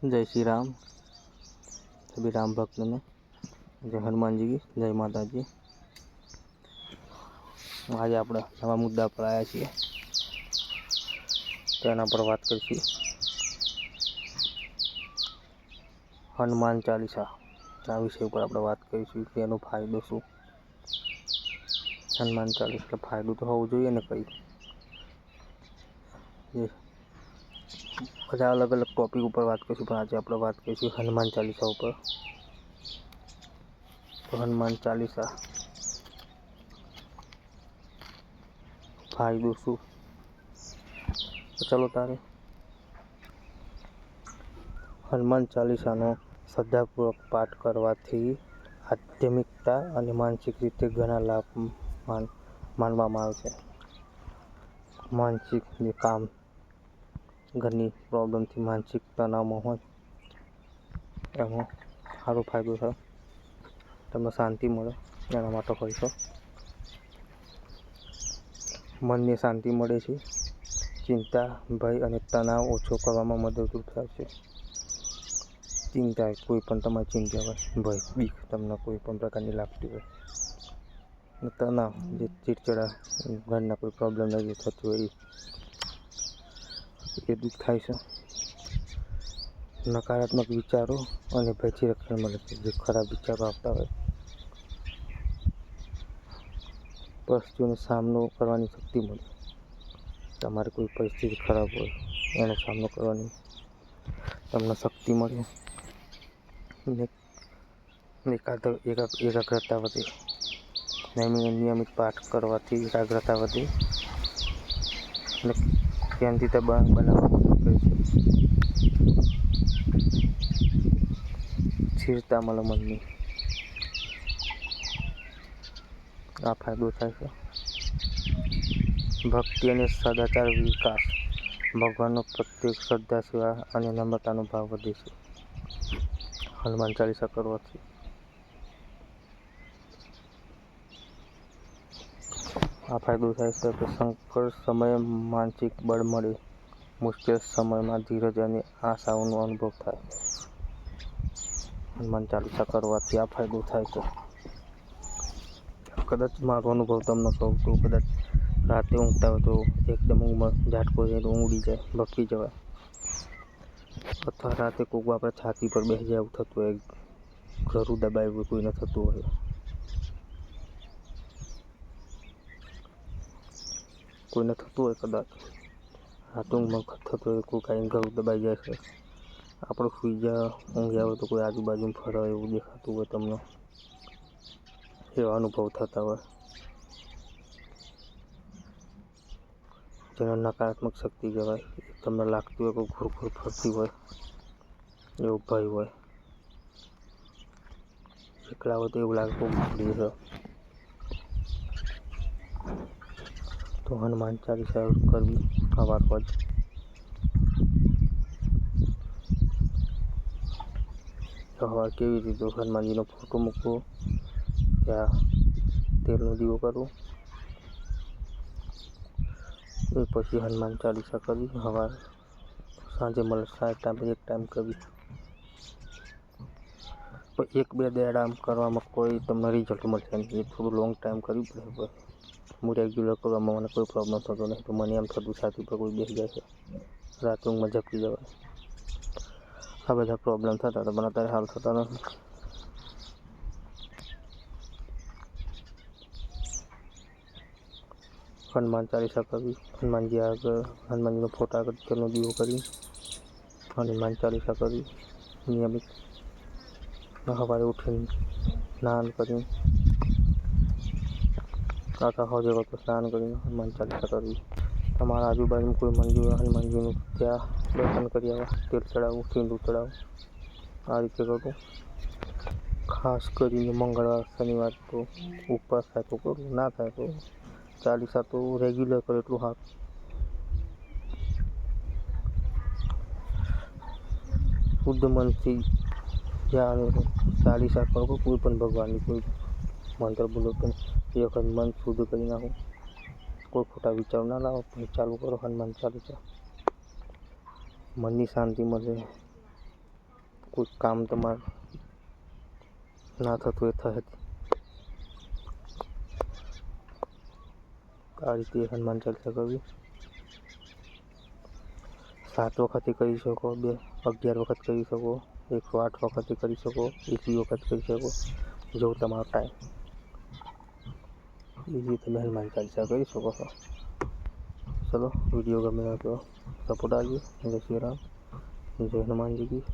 जय श्री राम। सभी राम भक्त ने जय हनुमान जी की जय माता जी। आज आप नवा मुद्दा पर आया छे तेना पर बात करशी। हनुमान चालीसा आ विषय पर આપણે વાત કરીશું કે એનો ફાયદો શું। હનુમાન ચાલીસા ફાયદો તો હોવો જોઈએ ને કઈ। બધા અલગ અલગ ટોપિક ઉપર વાત કરીશું પણ આજે આપણે વાત કરીશું હનુમાન ચાલીસા ઉપર। તો હનુમાન ચાલીસા ફાયદો શું, તો ચલો તારે હનુમાન ચાલીસાનો શ્રદ્ધાપૂર્વક પાઠ કરવાથી આધ્યાત્મિકતા અને માનસિક રીતે ઘણા લાભ માનવામાં આવે છે। માનસિક જે કામ ઘરની પ્રોબ્લેમથી માનસિક તણાવમાં હોય એમાં સારો ફાયદો થાય, તમને શાંતિ મળે એના માટે હોય છે। મનને શાંતિ મળે છે, ચિંતા ભય અને તણાવ ઓછો કરવામાં મદદરૂપ થાય છે। ચિંતા કોઈ પણ તમારી ચિંતા હોય, ભય બીક તમને કોઈ પણ પ્રકારની લાગતી હોય, તણાવ જે ચીડચીડા ઘરના કોઈ પ્રોબ્લેમ નથી થતી હોય એ દૂર થાય છે। નકારાત્મક વિચારો અને ભયથી રક્ષણ મળે છે, જે ખરાબ વિચારો આવતા હોય પરિસ્થિતિનો સામનો કરવાની શક્તિ મળે। તમારે કોઈ પરિસ્થિતિ ખરાબ હોય એનો સામનો કરવાની તમને શક્તિ મળે। એકાગ્રતા વધે, નિયમિત પાઠ કરવાથી એકાગ્રતા વધે અને શાંતિતા બનાવવામાં મદદ કરે છે। સ્થિરતા મળે મનની, આ ફાયદો થાય છે। ભક્તિ અને સદાચાર વિકાસ, ભગવાનનો પ્રત્યેક શ્રદ્ધા સેવા અને નમ્રતાનો ભાવ વધે છે હનુમાન ચાલીસા કરવાથી। આ ફાયદો થાય છે કે સંકટ સમયે માનસિક બળ મળે, મુશ્કેલ સમયમાં ધીરજ અને આશાઓનો અનુભવ થાય। હનુમાન ચાલીસા કરવાથી આ ફાયદો થાય છે। કદાચ મારો અનુભવ તમને કહું તો કદાચ રાતે ઊંઘતા હોય તો એકદમ ઊંઘમાં ઝાટકો જાય તો ઊંઘી જાય, ભટકી જવાય, અથવા રાતે કોઈક આપણે છાતી પર બેસી જાય એવું થતું હોય, ઘરું દબાયું કોઈને થતું હોય, કોઈને થતું હોય કદાચ રાતે ઊંઘમાં થતું હોય, કોઈ કાંઈ ઘરું દબાઈ જાય છે, આપણે સૂઈ જાય ઊંઘ્યા હોય તો કોઈ આજુબાજુ ફરે એવું દેખાતું હોય તમને, એવા અનુભવ થતા હોય, જેને નકારાત્મક શક્તિ કહેવાય। તમને લાગતું હોય કે ઘૂર ઘૂર ફરતી હોય એવું ભય હોય, એકલા હોય તો એવું લાગે કે ભૂલી છે, તો હનુમાન ચાલીસા કરવી સવાર રોજ। સવાર કેવી રીતે, હનુમાનજીનો ફોટો મૂકવો, ત્યાં તેલનો દીવો કરવો, એ પછી હનુમાન ચાલીસા કરવી સવાર સાંજે મળે 7 ટાઈમ એક ટાઈમ કરવી। પણ 1-2 દાડા કરવામાં કોઈ તમને રિઝલ્ટ મળશે નહીં, એ થોડું લોંગ ટાઈમ કરવી પડે। હું રેગ્યુલર કરવામાં મને કોઈ પ્રોબ્લેમ થતો નહીં, તો મને એમ થતું છાતી પર કોઈ બેસી જાય છે, રાતે ઊંઘમાં ઝપકી જવાય, આ બધા પ્રોબ્લેમ થતા હતા પણ અત્યારે હાલ થતા નથી। હનુમાન ચાલીસા કરવી, હનુમાનજી આગળ હનુમાનજીનો ફોટા આગળ તેલનો દીવો કરી હનુમાન ચાલીસા કરવી નિયમિત। સવારે ઉઠીને સ્નાન કરીને કાકા હોજે તો સ્નાન કરીને હનુમાન ચાલીસા કરવી। તમારા આજુબાજુમાં કોઈ મંદિર હોય હનુમાનજીનું ત્યાં દર્શન કરી આવ્યા, તેલ ચડાવવું, સિંદૂર ચડાવવું, આ રીતે કરવું। ખાસ કરીને મંગળવાર શનિવાર તો ઉપવાસ થાય તો કરવું, ના થાય તો ચાલીસા તો રેગ્યુલર કરો એટલું સારું। શુદ્ધ મનથી ધ્યાન ચાલીસા કરો, કોઈ પણ ભગવાનની કોઈ મંત્ર બોલો પણ એ વખત મન શુદ્ધ કરી નાખો, કોઈ ખોટા વિચારો ના લાવો, ચાલુ કરો હનુમાન ચાલીસા, મનની શાંતિ મળે, કોઈ કામ તમારું ના થતું એ થશે. આ રીતે હનુમાન ચાલીસા કરવી 7 વખત કરી શકો, 11 વખત કરી શકો, 108 વખત કરી શકો, 21 વખત કરી શકો, જો તમારો ટાઈમ. એ રીતે તમે હનુમાન ચાલીસા કરી શકો છો. ચલો વિડીયો ગમે તો સપોર્ટ આપજો. જય શ્રી રામ, જય હનુમાનજી કી.